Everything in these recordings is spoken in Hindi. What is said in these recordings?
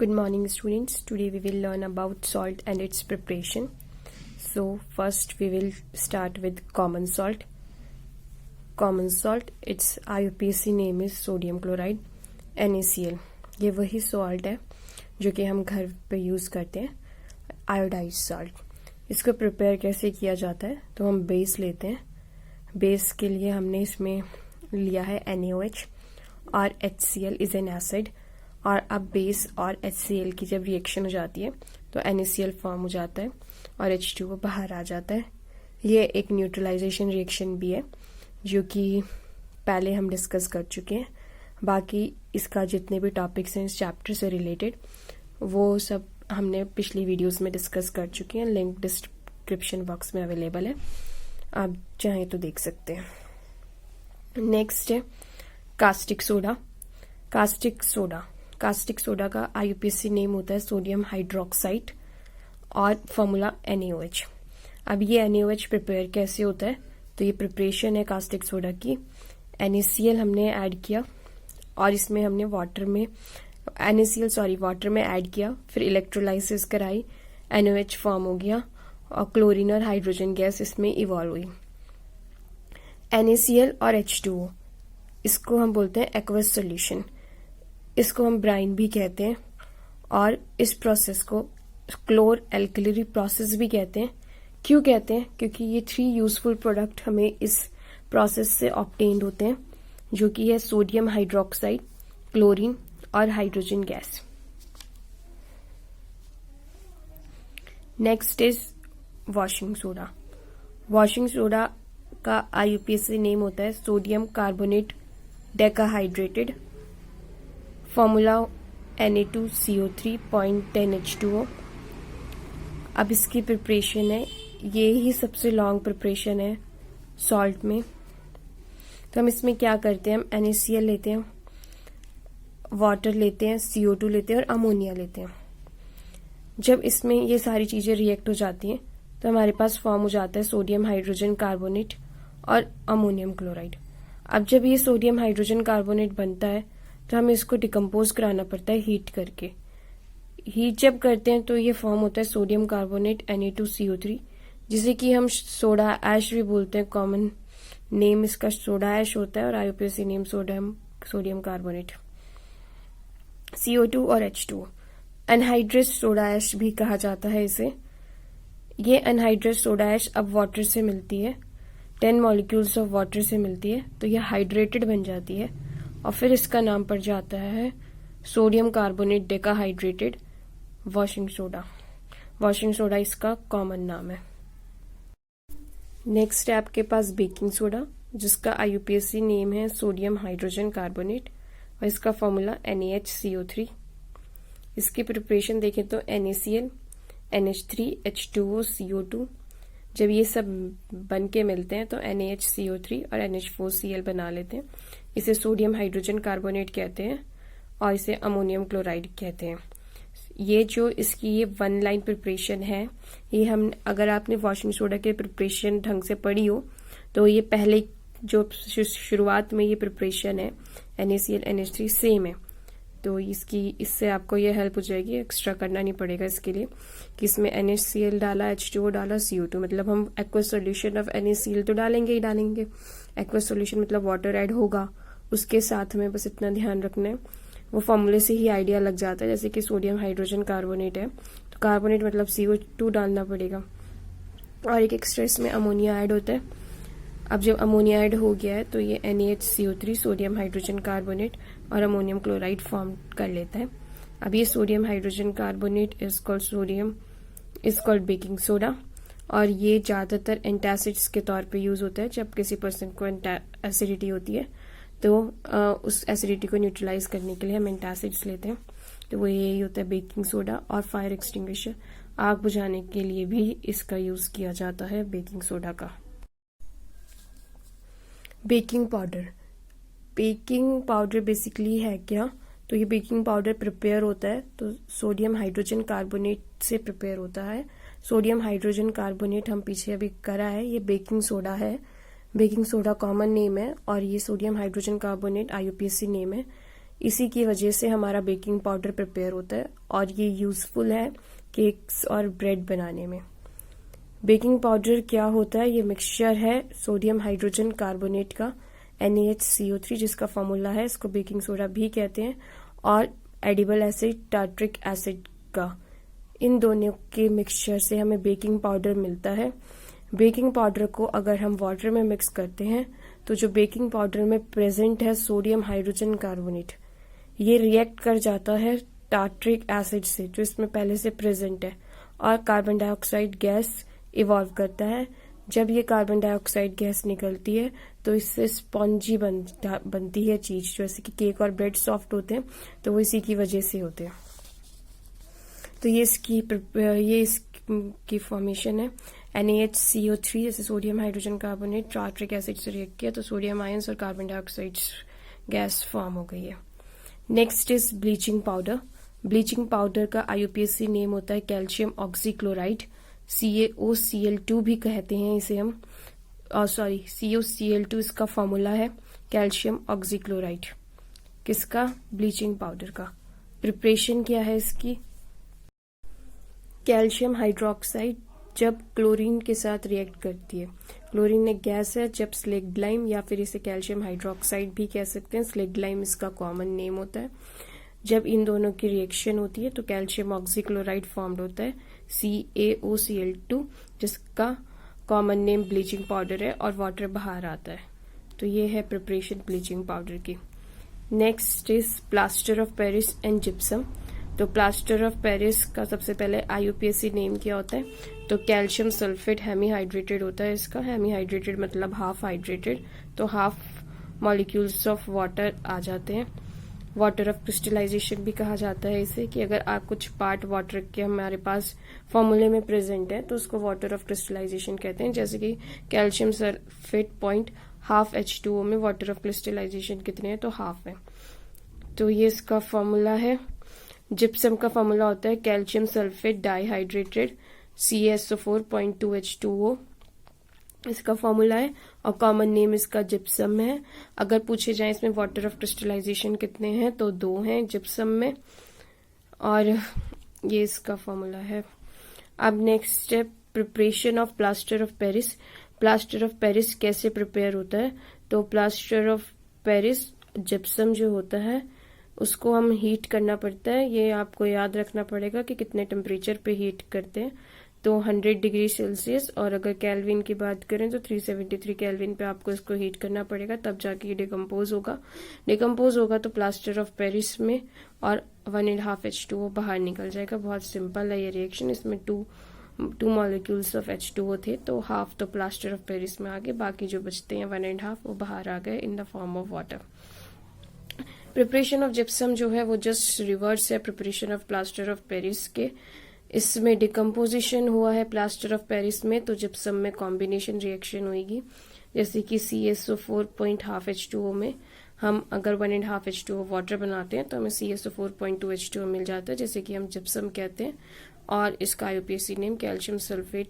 Good morning, students. Today we will learn about salt and its preparation. So first we will start with common salt. Common salt, its IUPAC name is sodium chloride, NaCl. ये वही सॉल्ट है जो कि हम घर पे यूज़ करते हैं, आयोडाइज सॉल्ट. इसको प्रिपेयर कैसे किया जाता है? तो हम बेस लेते हैं. बेस के लिए हमने इसमें लिया है NaOH और HCl इज एन एसिड. और अब बेस और HCl की जब रिएक्शन हो जाती है तो NaCl फॉर्म हो जाता है और H2O बाहर आ जाता है. ये एक न्यूट्रलाइजेशन रिएक्शन भी है जो कि पहले हम डिस्कस कर चुके हैं. बाकी इसका जितने भी टॉपिक्स हैं इस चैप्टर से रिलेटेड वो सब हमने पिछली वीडियोस में डिस्कस कर चुके हैं. लिंक डिस्क्रिप्शन बॉक्स में अवेलेबल है, आप चाहें तो देख सकते हैं. नेक्स्ट है कास्टिक सोडा. कास्टिक सोडा का IUPAC नेम होता है सोडियम हाइड्रोक्साइड और फॉर्मूला NaOH. अब ये NaOH प्रिपेयर कैसे होता है? तो ये प्रिपरेशन है कास्टिक सोडा की. NaCl हमने ऐड किया और इसमें हमने वाटर में ऐड किया, फिर इलेक्ट्रोलाइसिस कराई, NaOH फॉर्म हो गया और क्लोरीन और हाइड्रोजन गैस इसमें इवॉल्व हुई. NaCl और H2O इसको हम बोलते हैं एक्वस सॉल्यूशन. इसको हम ब्राइन भी कहते हैं और इस प्रोसेस को क्लोर एल्कली प्रोसेस भी कहते हैं. क्यों कहते हैं? क्योंकि ये 3 यूजफुल प्रोडक्ट हमें इस प्रोसेस से ऑब्टेन्ड होते हैं जो कि है सोडियम हाइड्रोक्साइड, क्लोरीन और hydrogen gas. Next is washing soda. Washing soda का IUPAC नेम होता है सोडियम कार्बोनेट डेकाहाइड्रेटेड, फॉर्मूला Na2CO3.10H2O. अब इसकी प्रिपरेशन है, ये ही सबसे लॉन्ग प्रिपरेशन है सॉल्ट में. तो हम इसमें क्या करते हैं? हम NaCl लेते हैं, वाटर लेते हैं, CO2 लेते हैं और अमोनिया लेते हैं. जब इसमें ये सारी चीजें रिएक्ट हो जाती हैं तो हमारे पास फॉर्म हो जाता है सोडियम हाइड्रोजन कार्बोनेट और अमोनियम क्लोराइड. अब जब ये सोडियम हाइड्रोजन कार्बोनेट बनता है तो हमें इसको डिकम्पोज कराना पड़ता है हीट करके. हीट जब करते हैं तो ये फॉर्म होता है सोडियम कार्बोनेट Na2CO3, जिसे कि हम सोडा ऐश भी बोलते हैं. कॉमन नेम इसका सोडा ऐश होता है और IUPAC name sodium carbonate. CO2 और H2O अनहाइड्रेस सोडा ऐश भी कहा जाता है इसे. ये अनहाइड्रेस सोडा ऐश अब वाटर से मिलती है, 10 मॉलिक्यूल्स ऑफ वाटर से मिलती है तो ये हाइड्रेटेड बन जाती है और फिर इसका नाम पड़ जाता है sodium carbonate decahydrated washing soda. Washing soda इसका कॉमन नाम है. नेक्स्ट है आपके पास बेकिंग सोडा, जिसका IUPAC नेम है सोडियम हाइड्रोजन कार्बोनेट और इसका फॉर्मूला NaHCO3. इसकी प्रिपरेशन देखें तो NaCl, NH3, H2O, CO2 जब ये सब बन के मिलते हैं तो NaHCO3 और NH4Cl बना लेते हैं. इसे सोडियम हाइड्रोजन कार्बोनेट कहते हैं और इसे अमोनियम क्लोराइड कहते हैं. ये जो इसकी ये 1 लाइन प्रिपरेशन है, ये हम अगर आपने वॉशिंग सोडा के प्रिपरेशन ढंग से पढ़ी हो तो ये पहले जो शुरुआत में ये प्रिपरेशन है NaCl NH3 सेम है. तो इससे आपको ये हेल्प हो जाएगी, एक्स्ट्रा करना नहीं पड़ेगा इसके लिए कि इसमें NaCl डाला, H2O डाला, CO2. मतलब हम एक्वस सॉल्यूशन ऑफ NaCl तो डालेंगे ही डालेंगे. एक्वस सॉल्यूशन मतलब वाटर ऐड होगा, उसके साथ में बस इतना ध्यान रखना है. वो फॉर्मूले से ही आइडिया लग जाता है. जैसे कि सोडियम हाइड्रोजन कार्बोनेट है तो कार्बोनेट मतलब CO2 डालना पड़ेगा और एक एक्स्ट्रा इसमें अमोनिया ऐड होता है. अब जब अमोनिया ऐड हो गया है तो ये NaHCO3 सोडियम हाइड्रोजन कार्बोनेट और अमोनियम क्लोराइड फॉर्म कर लेता है. अब ये sodium hydrogen carbonate is called baking soda और ये ज़्यादातर एंटासिड्स के तौर पे यूज़ होता है. जब किसी पर्सन को एसिडिटी होती है तो उस एसिडिटी को न्यूट्रलाइज करने के लिए हम एंटासिड्स लेते हैं. तो वो यही होता है बेकिंग सोडा. और फायर एक्सटिंग्विशर, आग बुझाने के लिए भी इसका यूज़ किया जाता है बेकिंग सोडा का. बेकिंग पाउडर बेसिकली है क्या? तो ये बेकिंग पाउडर प्रिपेयर होता है तो सोडियम हाइड्रोजन कार्बोनेट से प्रिपेयर होता है. सोडियम हाइड्रोजन कार्बोनेट हम पीछे अभी करा है, ये बेकिंग सोडा है. बेकिंग सोडा कॉमन नेम है और ये sodium hydrogen carbonate IUPAC name है. इसी की वजह से हमारा बेकिंग पाउडर प्रिपेयर होता है और ये यूजफुल है केक्स और ब्रेड बनाने में। बेकिंग पाउडर क्या होता है? ये मिक्सचर है सोडियम हाइड्रोजन कार्बोनेट का NaHCO3 जिसका फॉर्मूला है, इसको बेकिंग सोडा भी कहते हैं, और एडिबल एसिड टार्ट्रिक एसिड का। इन दोनों के मिक्सचर से हमें बेकिंग पाउडर मिलता है। बेकिंग पाउडर को अगर हम वाटर में मिक्स करते हैं तो जो बेकिंग पाउडर में प्रेजेंट है सोडियम हाइड्रोजन कार्बोनेट, ये रिएक्ट कर जाता है टार्ट्रिक एसिड से जो इसमें पहले से प्रेजेंट है, और कार्बन डाइऑक्साइड गैस इवॉल्व करता है। जब ये कार्बन डाइऑक्साइड गैस निकलती है तो इससे स्पॉन्जी बनती है चीज, जैसे कि केक और ब्रेड सॉफ्ट होते हैं तो वो इसी की वजह से होते हैं। तो ये इसकी फॉर्मेशन है NaHCO3, जैसे sodium hydrogen carbonate tartaric acid से रिएक्ट किया तो सोडियम आयंस और कार्बन डाइऑक्साइड गैस फॉर्म हो गई है। Next is bleaching powder. Bleaching powder का IUPAC नेम होता है कैल्शियम ऑक्सीक्लोराइड, CaOCl2 भी कहते हैं इसे हम, CaCl2 इसका फॉर्मूला है कैल्शियम ऑक्सीक्लोराइड। किसका? ब्लीचिंग पाउडर का। प्रिपरेशन क्या है इसकी? कैल्शियम हाइड्रोक्साइड जब क्लोरीन के साथ रिएक्ट करती है, क्लोरीन एक गैस है, जब स्लेग्लाइम या फिर इसे कैल्शियम हाइड्रोक्साइड भी कह सकते हैं, स्लेग्लाइम इसका कॉमन नेम होता है, जब इन दोनों की रिएक्शन होती है तो कैल्शियम ऑक्सीक्लोराइड फॉर्म्ड होता है CaOCl2 जिसका कॉमन नेम ब्लीचिंग पाउडर है, और वाटर बाहर आता है। तो ये है प्रिपरेशन ब्लीचिंग पाउडर की। Next is plaster of Paris and gypsum. तो प्लास्टर ऑफ पेरिस का सबसे पहले IUPAC नेम क्या होता है? तो कैल्शियम सल्फेट हेमीहाइड्रेटेड होता है इसका। हेमीहाइड्रेटेड मतलब हाफ हाइड्रेटेड, तो हाफ मॉलिक्यूल्स ऑफ वाटर आ जाते हैं। वाटर ऑफ क्रिस्टलाइजेशन भी कहा जाता है इसे, कि अगर आप कुछ पार्ट वाटर के हमारे पास फॉर्मूले में प्रेजेंट है तो उसको वाटर ऑफ क्रिस्टलाइजेशन कहते हैं। जैसे कि कैल्शियम सल्फेट 0.5 H2O में वाटर ऑफ क्रिस्टलाइजेशन कितने हैं? तो हाफ है। तो ये इसका फॉर्मूला है। जिप्सम का फॉर्मूला होता है कैल्शियम सल्फेट डाइहाइड्रेटेड CaSO4 0.2 H2O, इसका फॉर्मूला है, और कॉमन नेम इसका जिप्सम है। अगर पूछे जाए इसमें वाटर ऑफ क्रिस्टलाइजेशन कितने हैं तो 2 हैं जिप्सम में, और ये इसका फॉर्मूला है। अब next step preparation of plaster of Paris. Plaster of Paris कैसे प्रिपेयर होता है? तो प्लास्टर ऑफ पेरिस जिप्सम जो होता है उसको हम हीट करना पड़ता है। ये आपको याद रखना पड़ेगा कि कितने टेम्परेचर पे हीट करते हैं। तो 100 डिग्री सेल्सियस, और अगर कैल्विन की बात करें तो 373 कैल्विन पे आपको इसको हीट करना पड़ेगा, तब जाके ये डिकम्पोज होगा तो प्लास्टर ऑफ पेरिस में, और 1.5 H2O बाहर निकल जाएगा। बहुत सिंपल है ये रिएक्शन। इसमें टू मॉलिक्यूल्स ऑफ H2O थे, तो हाफ तो प्लास्टर ऑफ पेरिस में आ गए, बाकी जो बचते हैं 1.5 वो बाहर आ गए in the form of water. Preparation of gypsum जो है वो जस्ट रिवर्स है preparation of plaster of Paris के। इसमें डिकम्पोजिशन हुआ है प्लास्टर ऑफ पेरिस में, तो जिप्सम में कॉम्बिनेशन रिएक्शन होगी। जैसे कि CaSO4 0.5 H2O में हम अगर 1.5 H2O वाटर बनाते हैं तो हमें CaSO4 0.2 H2O मिल जाता है, जैसे कि हम जिप्सम कहते हैं। और इसका IUPAC name calcium sulphate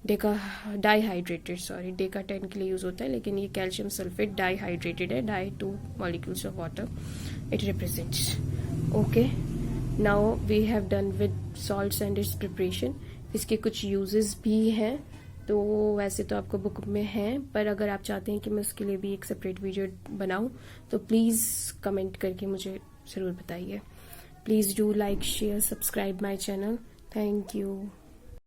dihydrated, deca 10 के लिए यूज होता है, लेकिन ये कैल्शियम सल्फेट डाइहाइड्रेटेड है, di 2 molecules of water it represents. Okay, now we have done with salts and its preparation. इसके कुछ यूजेस भी हैं, तो वैसे तो आपको बुक में हैं, पर अगर आप चाहते हैं कि मैं उसके लिए भी एक सेपरेट वीडियो बनाऊं तो प्लीज़ कमेंट करके मुझे ज़रूर बताइए। Please do like share subscribe my channel. Thank you.